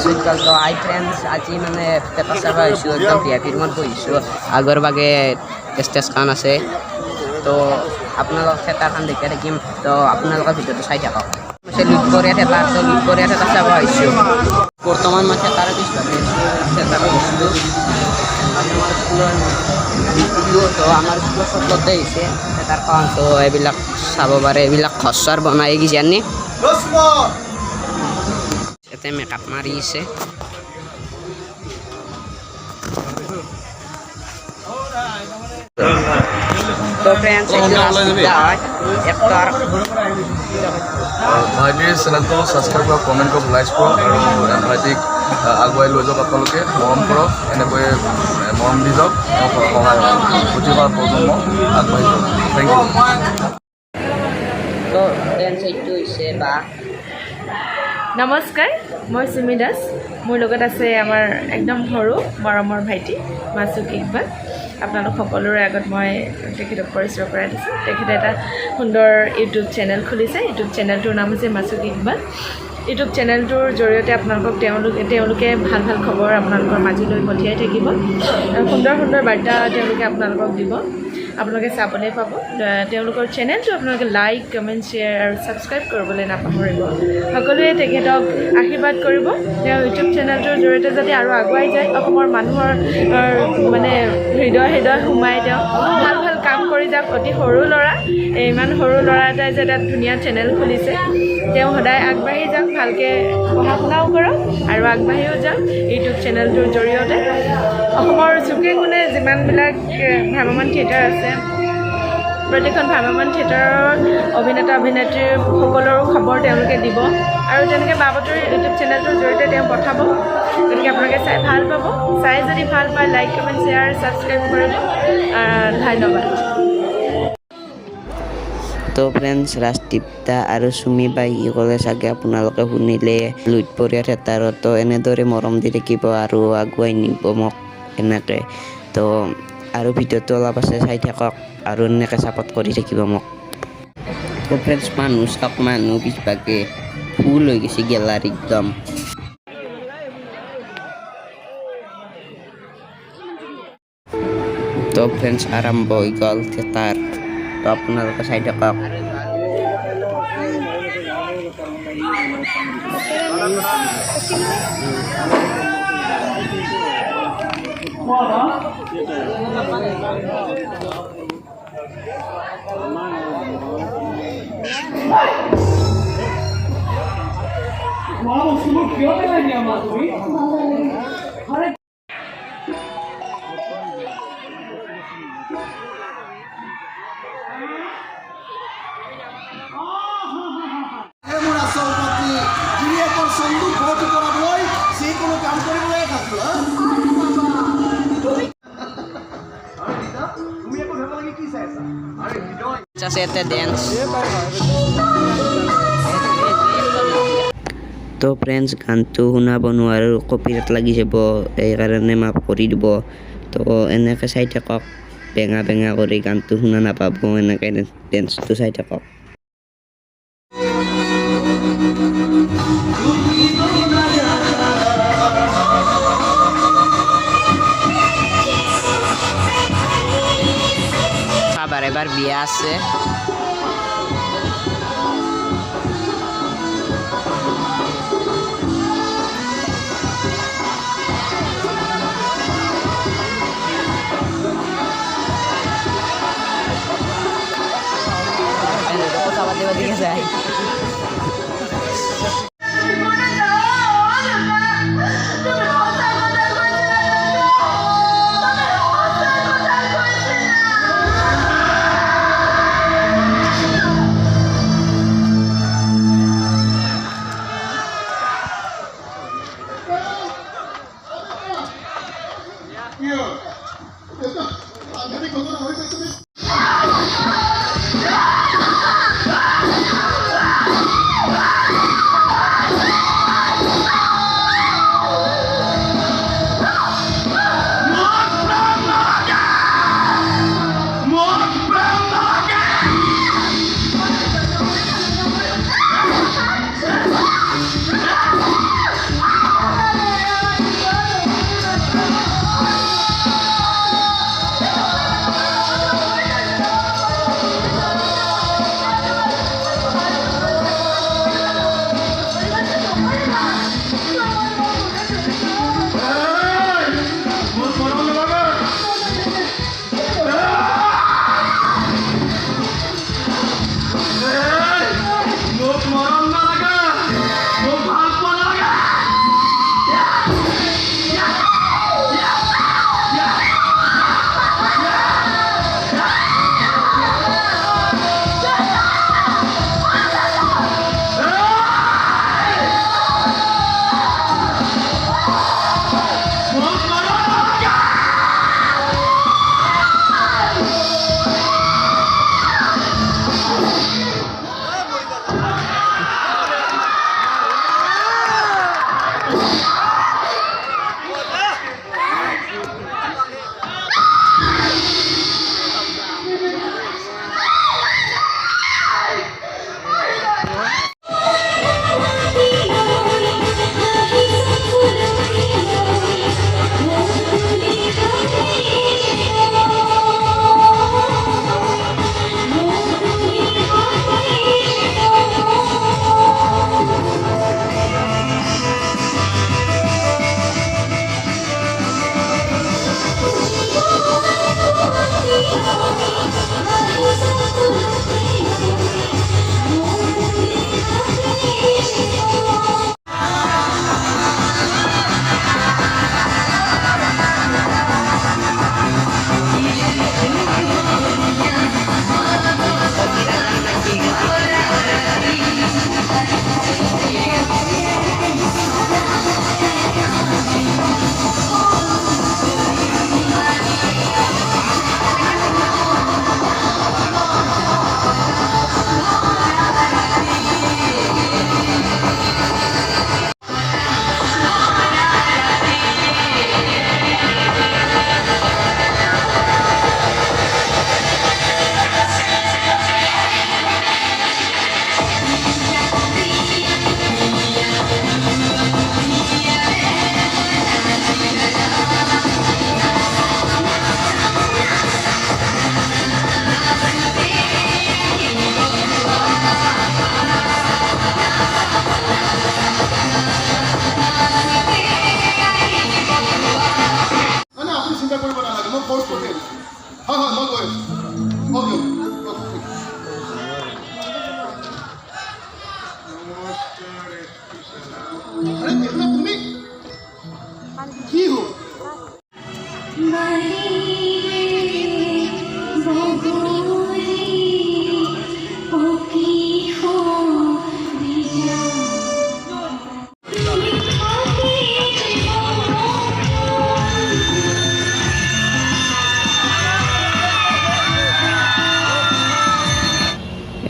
মাছুইতকাল তো হাই ফ্ৰেন্ডস আজি মানে পেপাৰ চাব আহিছোঁ একদম VIP ৰুমত বহিছোঁ আগৰ বাগে ষ্টেজ খান আছে তো আপোনালোক থিয়েটাৰখন দেখি থাকিম তো আপোনালোকৰ ভিডিঅ'টো চাই থাকক লুইতপৰীয়া থিয়েটাৰ তো লুইতপৰীয়া থিয়েটাৰ চাব আহিছোঁ বৰ্তমান মই থিয়েটাৰৰ পিছফালে থিয়েটাৰত গৈছিলোঁ আমাৰ স্কুলৰ চকলতে আহিছে থিয়েটাৰখন তো এইবিলাক চাব পাৰে এইবিলাক ঘৰ বনাই কিজানি ইয়াতে মেকআপ মাৰি আছে তো ফ্ৰেন্ডস ভাইটিৰ চেনেলটো ছাবস্ক্ৰাইব কৰক কমেণ্ট কৰক লাইক কৰক আৰু ভাইটিক আগুৱাই লৈ যাওক আপোনালোকে মৰম কৰক এনেকৈ মৰম দি যাওক সহায় হয় উঠি অহা প্ৰজন্ম আগবাঢ়ি যাওক থেংক ইউ তো ফ্ৰেন্ডস এইটো হৈছে বা নমস্কাৰ মই সুমি দাস মোৰ লগত আছে আমাৰ একদম সৰু মৰমৰ ভাইটি মাছুক ইকবাল আপোনালোক সকলোৰে আগত মই তেখেতক পৰিচয় কৰাই দিছোঁ তেখেতে এটা সুন্দৰ ইউটিউব চেনেল খুলিছে ইউটিউব চেনেলটোৰ নাম হৈছে মাছুক ইকবাল ইউটিউব চেনেলটোৰ জৰিয়তে আপোনালোকক তেওঁলোকে ভাল ভাল খবৰ আপোনালোকৰ মাজলৈ পঠিয়াই থাকিব সুন্দৰ সুন্দৰ বাৰ্তা তেওঁলোকে আপোনালোকক দিব আপোনালোকে চাবলৈ পাব তেওঁলোকৰ চেনেলটো আপোনালোকে লাইক কমেণ্ট শ্বেয়াৰ আৰু ছাবস্ক্ৰাইব কৰিবলৈ নাপাহৰিব সকলোৱে তেখেতক আশীৰ্বাদ কৰিব তেওঁ ইউটিউব চেনেলটোৰ জৰিয়তে যাতে আৰু আগুৱাই যায় অসমৰ মানুহৰ মানে হৃদয় সোমাই তেওঁ ভাল ভাল কাম কৰি যাওক অতি সৰু ল'ৰা ইমান সৰু ল'ৰা এটাই যে এটা ধুনীয়া চেনেল খুলিছে তেওঁ সদায় আগবাঢ়ি যাওক ভালকৈ পঢ়া শুনাও কৰক আৰু আগবাঢ়িও যাওক ইউটিউব চেনেলটোৰ জৰিয়তে অসমৰ চুকে কোণে যিমানবিলাক ভ্ৰাম্যমাণ থিয়েটাৰ আছে প্ৰত্যেকখন ভ্ৰাম্যমাণ থিয়েটাৰৰ অভিনেতা অভিনেত্ৰীৰ সকলোৰো খবৰ তেওঁলোকে দিব আৰু তেনেকৈ বাবতৰি ইউটিউব চেনেলটোৰ জৰিয়তে তেওঁ পঠাব গতিকে আপোনালোকে চাই ভাল পাব চাই যদি ভাল পায় লাইক কমেণ্ট শ্বেয়াৰ ছাবস্ক্ৰাইব কৰিব ধন্যবাদ তো ফ্ৰেণ্ডছ ৰাজদীপ্তা আৰু চুমি বাই ক'লে চাগে আপোনালোকে শুনিলে লুইতপৰীয়া থিয়েটাৰত তো এনেদৰে মৰম দি থাকিব আৰু আগুৱাই নিব মোক এনেকৈ তো আৰু ভিডিঅ'টো অলপ আছে চাই থাকক আৰু এনেকৈ ছাপৰ্ট কৰি থাকিব মোক তো ফ্ৰেণ্ডছ মানুহ চাওক মানুহ পিছভাগে ফুল হৈ গৈছে গেলাৰী একদম তো ফ্ৰেণ্ডছ আৰম্ভ হৈ গ'ল থিয়েটাৰ তো আপোনালোকে চাই থাকক আছে এটা ডেন্স তো ফ্ৰেণ্ডছ গানটো শুনাব নোৱাৰোঁ কপিৰাইট লাগি যাব সেইকাৰণে মাফ কৰি দিব তো এনেকৈ চাই থাকক বেঙা বেঙা কৰি গানটো শুনা নাপাব এনেকৈ ডেন্সটো চাই থাকক এবাৰ বিয়া আছে কথা বাদে বাদে যায়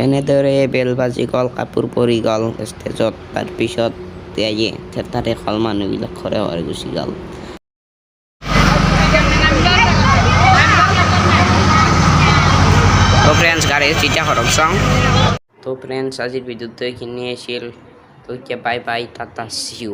এনেদৰে বেল বাজি গ'ল, কাপোৰ পৰি গ'ল ষ্টেজত। তাৰপিছত তাৰে কল মানুহবিলাক ঘৰে ঘৰে গুচি গ'ল। তো ফ্ৰেণ্ডছ গাড়ী যেতিয়া ঘৰত চাওঁ। তো ফ্ৰেণ্ডছ আজিৰ ভিডিঅ'টো এইখিনি আছিল। তো এতিয়া বাই বাই, টাটা, চিউ।